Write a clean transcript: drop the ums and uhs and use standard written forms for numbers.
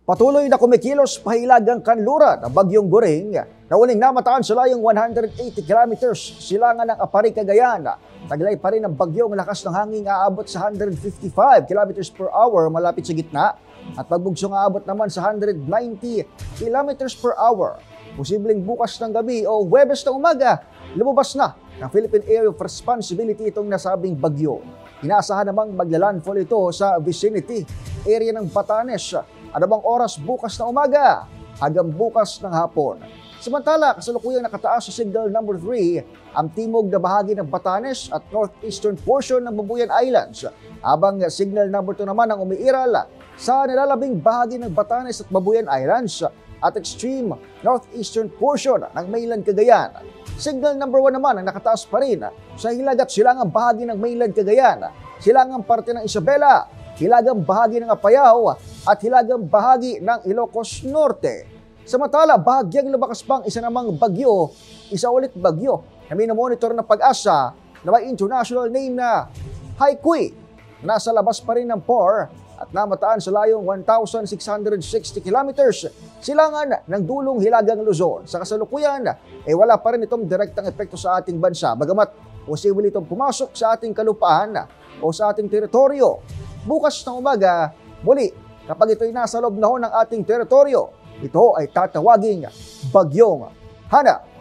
Patuloy na kumikilos pahilagang kanluran ang bagyong Goring na uling namataan sa layong 180 kilometers silangan ng Apari, Cagayan. Taglay pa rin ang bagyong lakas ng hangin aabot sa 155 kilometers per hour malapit sa gitna at pagbugsong aabot naman sa 190 kilometers per hour. Posibleng bukas ng gabi o Huwebes ng umaga, lumabas na ng Philippine Area of Responsibility itong nasabing bagyo. Inaasahan namang maglalandfall ito sa vicinity area ng Batanes anumang oras bukas na umaga hanggang bukas ng hapon. Samantala, kasalukuyang nakataas sa signal number 3 ang timog na bahagi ng Batanes at northeastern portion ng Babuyan Islands, habang signal number 2 naman ang umiiral sa nilalabing bahagi ng Batanes at Babuyan Islands at extreme northeastern portion ng mainland Cagayan. Signal number 1 naman ang nakataas pa rin sa hilagat silangang bahagi ng mainland Cagayan, silangang parte ng Isabela, hilagang bahagi ng Apayao at hilagang bahagi ng Ilocos Norte. Samantala, bahagyang lumakas pang isa namang bagyo, isa ulit bagyo na minomonitor ng Pag-asa na may international name na Haikui. Nasa labas pa rin ng POR at namataan sa layong 1,660 kilometers silangan ng dulong hilagang Luzon. Sa kasalukuyan, wala pa rin itong direktang epekto sa ating bansa, bagamat posible itong pumasok sa ating kalupaan o sa ating teritoryo. Bukas ng umaga, muli, kapag ito'y nasa loob na ho ng ating teritoryo, ito ay tatawaging Bagyong Hana.